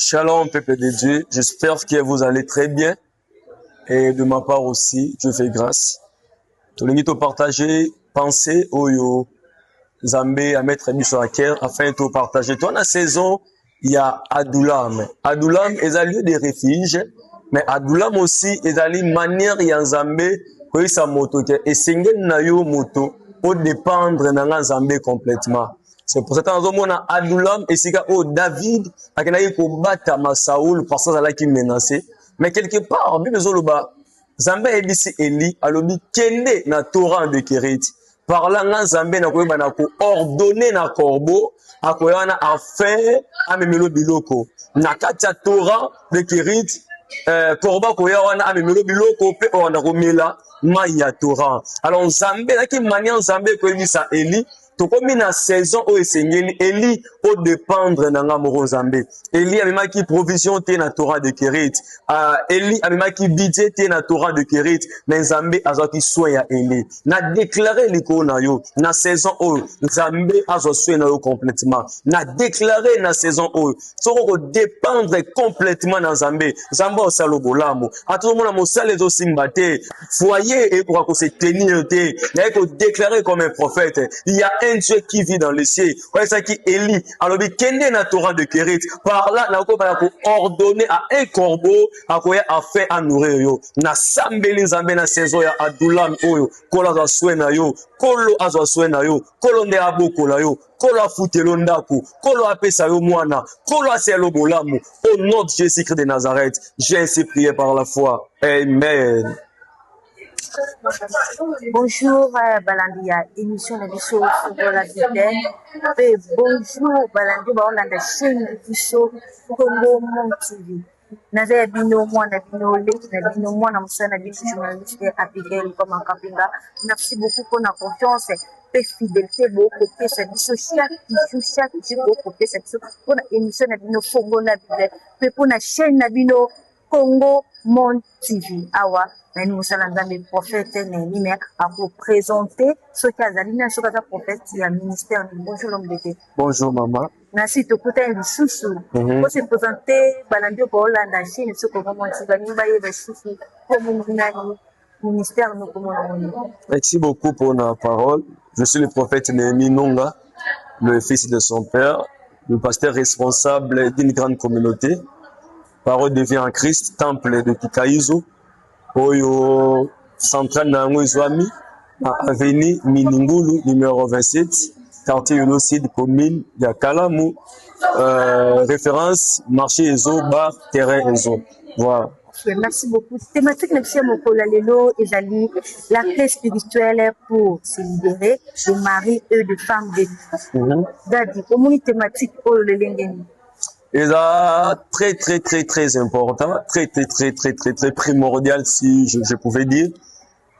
Shalom, peuple de Dieu. J'espère que vous allez très bien. Et de ma part aussi, Dieu fait grâce. Tout le monde partager, penser au Zambé à mettre mis sur la terre afin de partager. Toi, dans la saison, il y a Adulam. Adulam est un lieu de refuge, mais Adulam aussi est une manière, il y a Zambé, que sa moto, et single na yo moto, au dépendre de Zambé complètement. C'est pour cette raison qu'on a Adulam et c'est que David a qu'il combattre Saoul parce que ça qui menacé. Mais quelque part, bien Zoloba, Zambé est ici Eli, alobi kende na Torah de Kérit. Par là, Zambé n'a pas ordonné na corbeau, à quoi on a affaire à memelo biloko. Na katia Torah de Kérit, corbeau quoi on a memelo biloko pe on a romela maya Torah. Alors Zambé, là qui manière Zambé quoi dit ça Eli. Tokomi na saison o esengeli Eli o dépendre na ngamoro Zambé. Eli amema ki provision te na Torah de Kérit. Eli amema ki budget te na Torah de Kérit. Mais Zambé azo ki soin ya Eli. Na déclaré liko na yo na saison o Zambé azo soin na yo complètement. Na déclaré na saison o soko dépendre complètement na Zambé. Zambé o salo bolamo. A tout le monde mo sale zo simbate. Foyer et pour se tenir te. Na ko déclarer comme un prophète. Il y a un Dieu qui vit dans le ciel. Ouais, ça qui Élie. Alors, il y a na Torah de Kérit. Par là, na ko ordonner à un corbeau à quoi a fait à nourrir yo. Na sambeli Zambé na saison ya Adulam oyo. Kola za swena yo. Kolo azo swena yo. Kolo nde aboko la yo. Kolo afutelo ndako. Kolo apesa yo mwana. Kolo aselo bolamu. Au nom de Jésus-Christ de Nazareth, j'ai ainsi prié par la foi. Amen. Bonjour Balandia, émission de Bisso sur la Bible. Et bonjour Balandia, on a la chaîne de Bisso Congo Mon TV. Naza bino mwana bino leki na bino mwana musana bino journaliste Abigail comme en Kapinga. Merci beaucoup pour la confiance et fidélité beaucoup côté cette biso chaque jour beaucoup côté cette pour la émission de bino Congo na Bible. Et pour la chaîne na bino Congo Mon TV. Awa mais nous sommes dans les prophètes mais à vous présenter ce qui a zali na ce que prophète il y a ministère. Bonjour l'homme d'été. Bonjour maman. Merci de côté du sous-sous. Pour se présenter Balandio pour Hollande Chine ce comment on va nous bailler des sous-sous comme ministère nous comment on. Merci beaucoup pour la parole. Je suis le prophète Néhémie Nonga, le fils de son père, le pasteur responsable d'une grande communauté. Parole de vie en Christ, temple de Kikaïzo. Oyo central na Ngwezwami, avenue Miningulu, numéro 27, quartier Unocide, commune de Kalamu, référence, marché Ezo, bar, terrain Ezo. Voilà. Merci beaucoup. Thématique de Mokola Lelo et Zali, la paix spirituelle pour se libérer de maris et de femmes de Dadi, comment une thématique pour le Lengeni? Et là, très important, très primordial si je pouvais dire,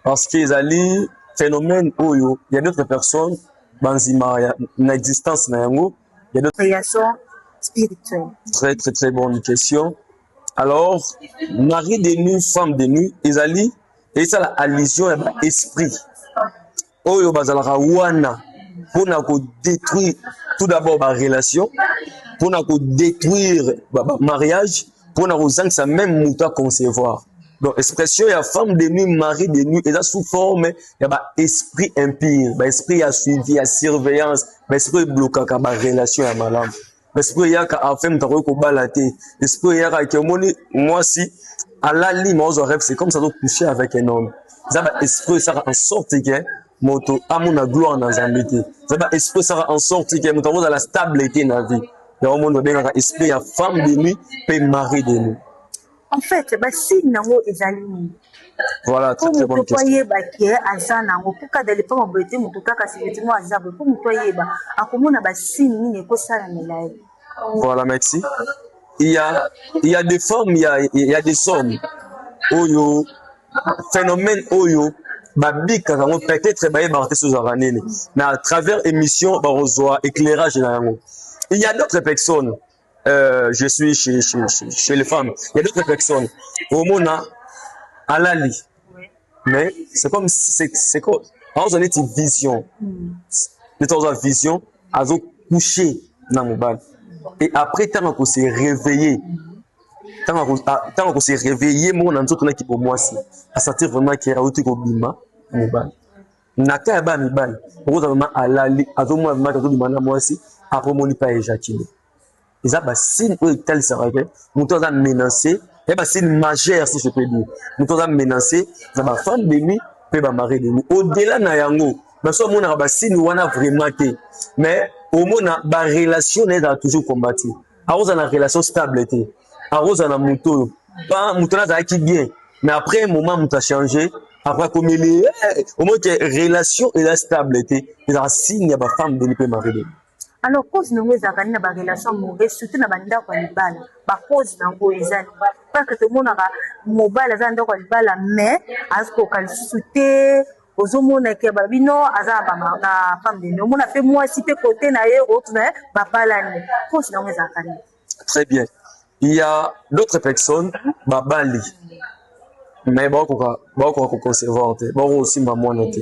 parce qu'ils allaient phénomène où il y a d'autres personnes, dans une existence, il y a d'autres créations spirituelles. Très bonne question. Alors, mari de nuit, femme de nuit, ils allaient, et ça la allusion à l'esprit. Oyo bazalaka wana, pour détruire tout d'abord ma relation, pour détruire le mariage, pour que même mouta concevoir. Donc, expression, il y a femme de nuit, mari de nuit, et là, sous forme, il y a esprit impire, esprit à suivi, à surveillance, esprit bloqué, à relation à malade. Esprit, il y a qu'à faire, esprit, il y a qu'à moi, si, à la limite, moi, je rêve, c'est comme ça, de coucher avec un homme. Ça esprit, ça va en sorte que, moto, à mon gloire dans un métier. Ça va esprit, ça va en sorte que, moto, dans la stabilité dans la vie. Il y a un monde bien esprit, il y a femme de nuit, puis mari de nuit. En fait, si nango ezali voilà, très bonne question. Pour que asa nango pour ka dele pas mbete mutu kaka sibetimo azabe pour mutoye ba akomona ba signe ni ko sala melai. Voilà, merci. Il y a des femmes, il y a des hommes. Oyo phénomène oyo babika kango peut-être ba yebarté sous aranene. Mais à travers émission ba reçoit éclairage nango. Il y a d'autres personnes. Je suis chez les femmes. Il y a d'autres personnes. Au Mona, à l'ali. Mais c'est comme, c'est quoi? Alors, on est une vision. Nous avons une vision, à coucher dans mon bal. Et après, tant qu'on s'est réveillé, tant qu'on s'est réveillé, mon anzo qui pour moi si à sentir vraiment qu'il y a autre bima mobile. Naka ya ba mibali. Pour vraiment alali, azomo vraiment que tout bima moi si après mon pas éjaculé. Ils ont signe où tel sera que nous avons menacé, et bah signe majeur si je peux dire. Nous avons menacé, ça va femme de nuit, peut ba mari de nuit. Au-delà na yango, parce que mon a signe on a vraiment été, mais au moins ba relation est toujours combattu. À cause de la relation stabilité, à cause de la moto, pas moto là qui bien, mais après un moment on a changé. Après comme il est, au moins que relation et la stabilité, il y a signe ya ba femme de nuit peut mari de nuit. Alors cause nango ezalaka nini na barelation mauvaise surtout na bandako ya libala bacause nango ezali parce que tomonaka mobali aza na ndako ya libala mais azokoka lisusu te ozomonaka babino aza na femme de nuit omona mpe mwasi mpe kote na ye otuna babalani cause nango ezalaka nini. Très bien. Il y a d'autres personnes babali mais bakoka concevoir te bako aussi mamwana te.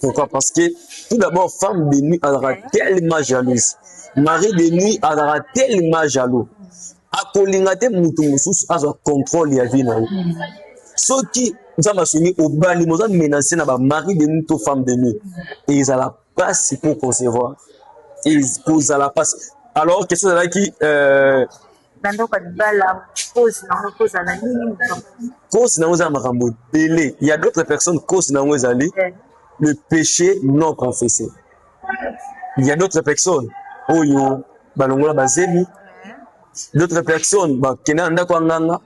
Pourquoi? Parce que tout d'abord, femme de nuit aura tellement jalouse. Mari de nuit aura tellement jaloux. A kolingate mutu mususu azo contrôle ya vie na yo. Ceux qui nous soumis au bali, nous avons menacé na ba mari de nuit to femme de nuit. Et ils ont la passe pour concevoir. Ils posent la passe. Alors question là qui cause na oza makambo belé. Il y a d'autres personnes cause na oza ali. Le péché non confessé. Il y a d'autres personnes, oyo balongola bazemi, d'autres personnes bakena ndako nganga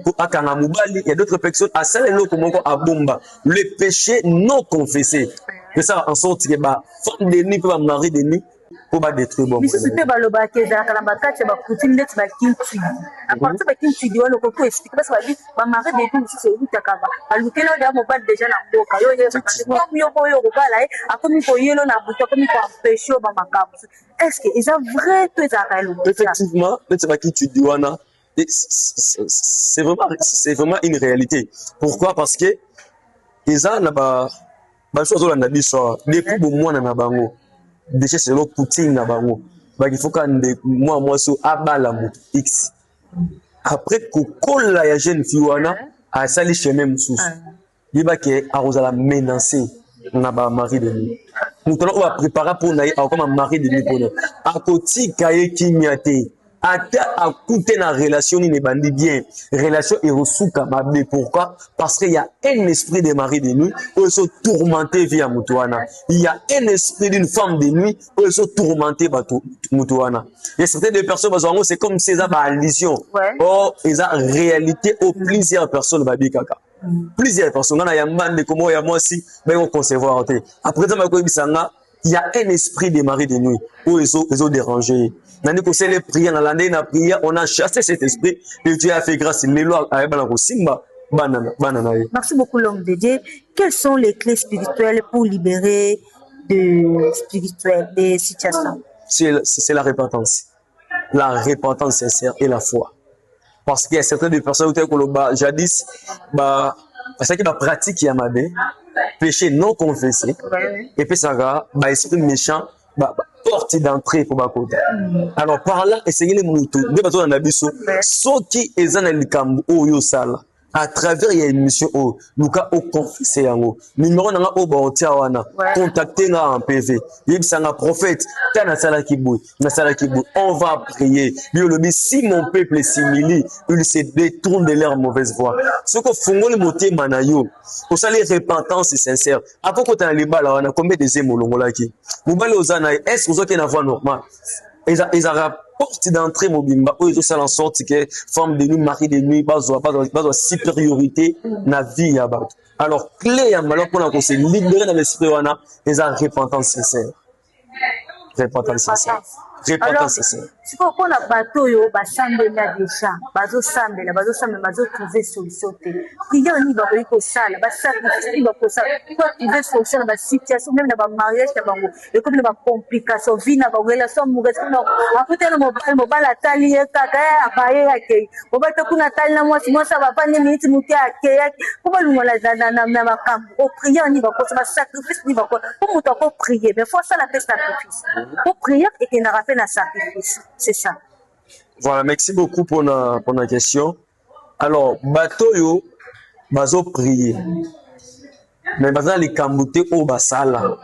ko akanga mubali, il y a d'autres personnes asala loko moko abomba. Le péché non confessé. C'est ça en sorte que ba femme de nuit peut mari de nuit pour ba détruire bon. Biso pe baloba ke za kala bakati ba kuti net ba kintu. A partir ba kintu di walo ko expliquer parce que ba mari de nuit c'est utaka ba. Alukelo da mobali déjà na boka yo ye ba ko yo ko bala e akomi ko yelo na buta komi ko péché ba makabu. Est-ce que ils ont vrai tout ça kala. Effectivement, c'est ba kintu di wana. C'est vraiment une réalité. Pourquoi? Parce que ils ont ba chose na biso depuis bon mois na bango. Déjà c'est le Poutine na bango. Bah il faut qu'on moi so abala mo X. Après que kola ya jeune fiwana a sali chemin mususu. Yiba ke arozala menacer na ba mari de nuit. Nous on va préparer pour na comme un mari de nuit pour nous. A koti kaye kinyate. Ata a coûté na relation ni bandi bien. Relation et resuka mabe. Pourquoi? Parce qu'il y a un esprit de mari de nuit où ils sont tourmentés via Mutuana. Il y a un esprit d'une femme de nuit où ils sont tourmentés par Mutuana. Il y a certaines personnes, c'est comme si ils avaient une illusion. Or, ils ont réalité où plusieurs personnes babi kaka. Plusieurs personnes. Il y a un man de comment il y a moi aussi, mais on concevoir. Après ça, il y a un esprit de mari de nuit où ils ont dérangé. Nani ko les prières dans l'année na prière on a chassé cet esprit et Dieu a fait grâce les lois à Ebala Simba banana. Merci beaucoup l'homme de Dieu. Quelles sont les clés spirituelles pour libérer des situations? C'est la repentance sincère et la foi. Parce qu'il y a certaines personnes qui ont jadis parce qu'ils pratiquent Yamade, péché non confessé et puis ça va esprit méchant porte d'entrée pour ma côté. Alors par là, essayez les moutons. Deux bateaux dans l'abisso. Ceux qui sont dans le camp au sala. À travers une émission au Luka au confessé en haut. Numéro n'a au Baotiawana. Contactez nous en PV. Il y a un prophète. Tana sala kibou. On va prier. Si mon peuple s'humilie, il se détourne de leur mauvaise voie. Ce que font les motés manayo. Pour ça les repentance sincère. Après quand on a les balles, on a combien de zémolongolaki. Moubale ozana est-ce que vous avez une voie normale? Ils ont porte d'entrée mobimba où ils ont en sorte que femme de nuit, mari de nuit, pas de supériorité na vie ya ba. Alors clé ya malheur pour qu'on se libérer dans l'esprit wana, ils ont repentance sincère. Repentance sincère. Si on a bateau yo ba sambela déjà bazo sambela bazo trouver solution te prière ni ba ko sala ba sacrifice ba ko sala pour trouver solution ba situation même dans ba mariage ta bango et comme ba complication vie na ba relation mauvaise non après le mobile atali kaka abaye yake oba to kuna tali na moi ça va pas ni minute muti ake ko ba lungola na ba kambo o prière ni ba ko ba sacrifice ni ba ko pour muto ko prier mais faut ça la sacrifice pour prière et que na rappel na sacrifice. C'est ça. Voilà, merci beaucoup pour la question. Alors, bateau yo, bazo prier. Mais baza les kambouté au basala.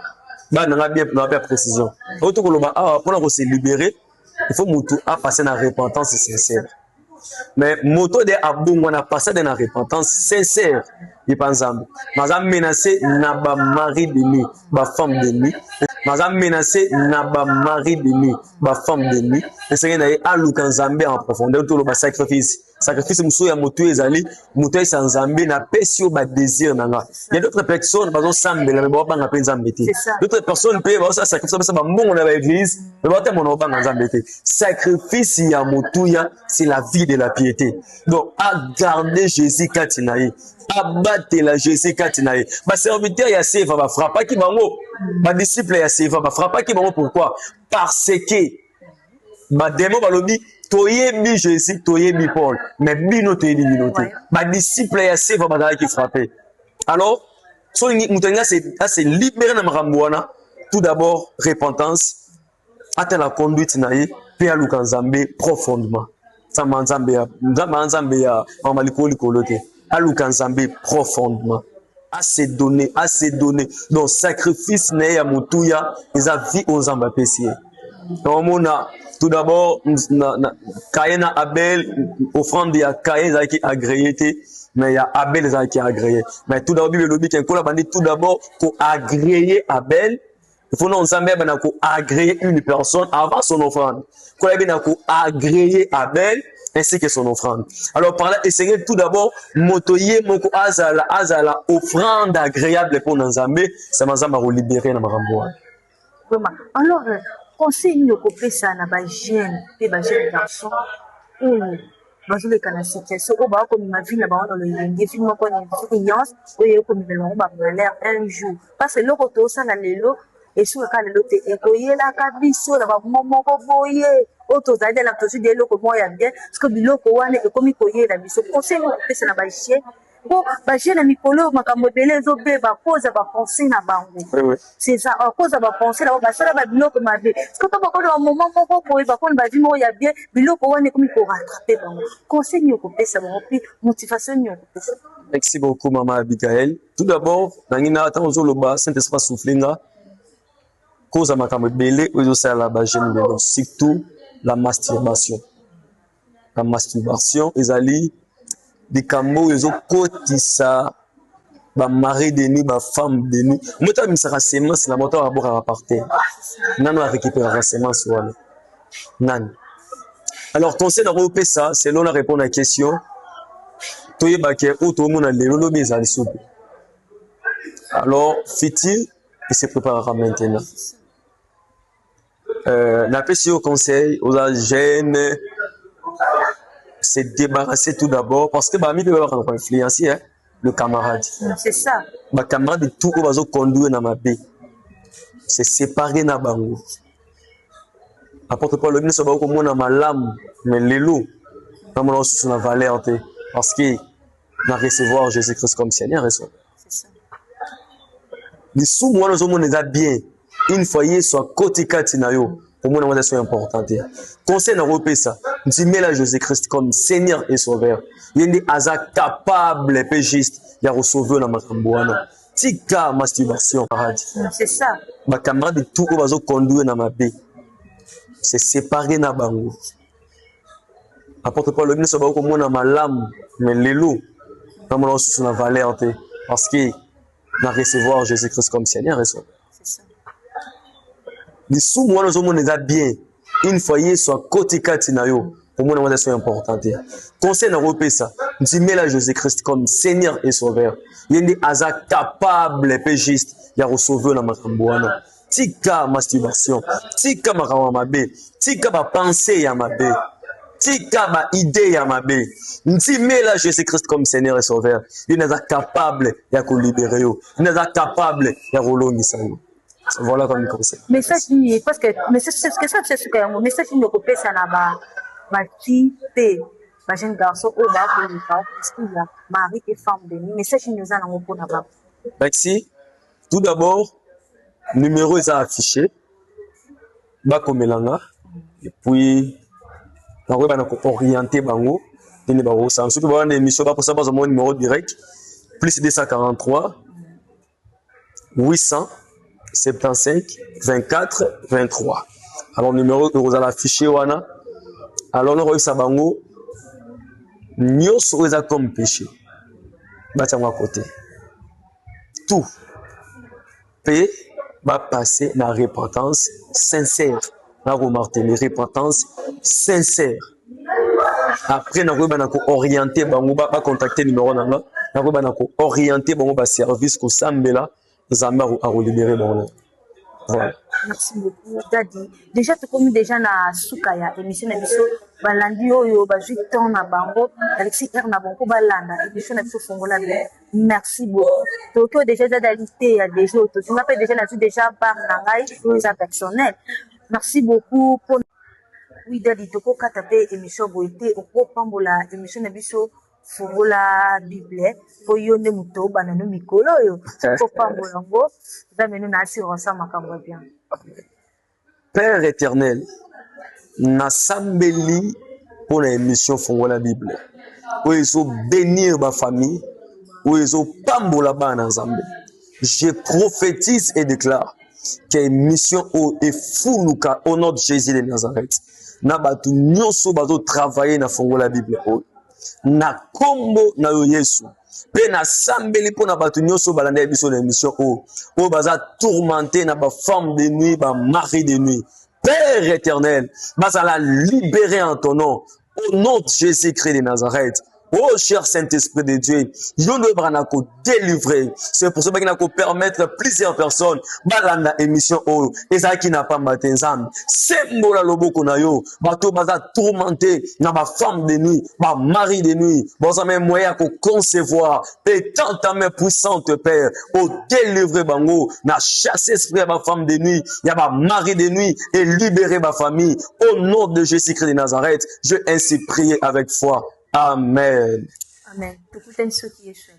Bah, on a bien précision. Autre que le pour se libérer, il faut mutu à passer dans la repentance sincère. Mais moto de abou, on a passé dans la repentance sincère. Il pense à maza menacé na ba mari de nuit, ba femme de nuit. Maza menacé na ba mari de nuit, ba femme de nuit. Et c'est qu'il y a un Zambé en profondeur, tout le sacrifice. Sacrifice moussou ya moto ezali, moto sans Zambé na pesio ba désir nanga. Il y a d'autres personnes, par exemple, Sambé, mais bon, pas en Zambété. D'autres personnes peuvent ça sacrifice, ça va bon dans l'église, mais bon, t'es mon oban en Zambété. Sacrifice ya moto ya, c'est la vie de la piété. Donc, à garder Jésus Katinaï. Abattre la Jésus Katinaï. Ma serviteur ya seva va frapper qui bango. Ma disciple ya seva va frapper qui bango pourquoi? Parce que ma démon balobi toyebi Jésus, toyebi Paul, mais bino toyebi binoté. Ma disciple ya seva va qui frapper. Alors, so mutenga c'est libérer na maramboana. Tout d'abord repentance, atteindre la conduite naïe, puis à Lukanzambe profondément. Ça manzambe ya mamalikoli kolote. À Lukanzambe profondément. À se donner. Donc, sacrifice n'est à Moutouya, ils ont vie aux ambapessiers. Donc, on a tout d'abord, Kayen Abel, offrande de Kayen qui agréé, mais il y a Abel qui agréé. Mais tout d'abord, le lobby qui est tout d'abord, pour agréer Abel, il faut non agréer une personne avant son offrande. Pour agréer Abel, ainsi que son offrande. Alors par là, essayez tout d'abord, motoyer moko azala offrande agréable pour Nzambe, ça m'a libéré na maramboa. Alors, conseil nous couper ça na ba jeune, pe ba jeune garçon ou bazule kana situation au ba comme ma vie na ba dans le yenge film ko ni expérience ou ye ko mi belongo ba l'air un jour parce que le retour ça na lelo et sur le cas de l'autre ekoyela kabiso na ba momoko boye otozali na tosi de loko moya bien parce que biloko wana ekomi koyela biso conseil nous couper ça na ba jeune bon ba jeune na mikolo makambo belé zobe ba cause ba penser na bango c'est ça à cause ba penser na ba sala ba biloko mabe parce que to ba ko na moment moko boye ba ko ba di moya bien biloko wana ekomi ko rattraper bango conseil nous couper ça ba puis motivation nous. Merci beaucoup maman Abigail. Tout d'abord, nangina atanzo loba Saint-Esprit soufflinga cause à makambo belé ozo sala ba jeune belé surtout la masturbation. La masturbation ezali des cambos ils ont cotisa ba mari de nuit ba femme de nuit mota misaka semence na moto abora rapporter nano a récupérer semence wala nan alors conseil d'europe ça c'est là on répond à la question toyeba ke auto mona lelo lobi ezali soupe alors fit-il il se préparera maintenant la question au conseil aux jeunes se débarrasser tout d'abord parce que bah mi peut avoir influencer hein, le camarade. C'est ça. Bah camarade tout au bazo conduire na mabe. C'est séparer na bango. Apporte pas le ministre ba ko mona malam mais lelo na mona sous na valeur te parce que na recevoir Jésus-Christ comme Seigneur reçoit. C'est ça. Les sous moi nous sommes bien une foyer soit côté katinayo. Pour moi, c'est important. Conseil d'Europe, ça. Dis-moi là Jésus-Christ comme Seigneur et Sauveur. Il y a des hasards capables, pégistes, il y a recevoir dans ma camboana. Tika masturbation, paradis. C'est ça. Ma camarade de tout au vaso conduire dans ma baie. C'est séparé na bango. Apporte pas le ministre comme moi dans ma lame, mais l'élo, dans mon sous la valeur, parce que na recevoir Jésus-Christ comme Seigneur et Sauveur. Les sous moi nous sommes bien une foyer soit côté katinayo pour moi c'est important. Conseil d'Europe ça dis-moi là Jésus-Christ comme Seigneur et Sauveur. Il y a des hasards capables pégistes il y a recevoir dans ma camboana. Tika masturbation, tika mabe, tika ba pensée ya mabe, tika ba idée ya mabe. Dis-moi là Jésus-Christ comme Seigneur et Sauveur. Il est capable de ko libérer yo. Il est capable de rolongisa yo. Voilà comme conseil. Message parce que message c'est ce que ça c'est ce que un message nous couper ça na ba fille ba jeune garçon au bas pour le faire parce qu'il y a mari et femme de nuit message nous en avons pour na ba. Merci. Tout d'abord numéro est affiché ba komelanga et puis nakoki bana ko orienter bango tene ba ça surtout ba na émission ba pour ça ba mon numéro direct plus 243 875 24 23. Alors numéro que vous allez afficher wana. Alors on ça bango nyonso eza comme péché. Batia à côté. Tout peut va passer dans la repentance sincère. La remarquer repentance sincère. Après na koyeba na ko orienter bango ba contacter numéro nanga na koyeba na ko orienter bango ba service ko sambela nzambe a libérer bango. Voilà. Merci beaucoup Daddy. Déjà tu comme déjà na suka ya émission na biso balandi oyo ba 8 ans na bango Alexis R na bango balanda émission na biso fongola bien. Merci beaucoup. Toko déjà d'alité ya déjà tu m'appelles déjà na déjà par na ngai ça personnel. Merci beaucoup pour oui Daddy toko katape émission boité au pambola émission na biso fongola bible po yonde muto banano mikolo yo ko pambola ngo zamenu na assurance makambo bien. Père éternel, na sambeli pour l'émission Fongola Bible. Où ils ont bénir ma famille, où ils ont pambola bana nzambe. Je prophétise et déclare que l'émission est fuluka au nom de Jésus de Nazareth. Na batu nyonso bazo travailler na Fongola Bible. Na kombo na yo Yesu. Pe na sambeli po na batu nyonso balanda biso na émission o baza tourmenté na ba femme de nuit ba mari de nuit. Père éternel, bazala libérer en ton nom au nom de Jésus-Christ de Nazareth. Oh cher Saint-Esprit de Dieu, yo ne branako délivrer. C'est pour ça qu'il n'a qu'à permettre plusieurs personnes balanda émission o et ça qui n'a pas matenzam. C'est mbola loboko na yo, bato baza tourmenté na ba femme de nuit, ba mari de nuit. Bon ça même moyen qu'on concevoir et tant ta main puissante Père, au délivrer bango, na chasser esprit ba femme de nuit, ya ba mari de nuit et libérer ma famille au nom de Jésus-Christ de Nazareth. Je ainsi prier avec foi. Amen. Amen. Tukutane soki Yesu.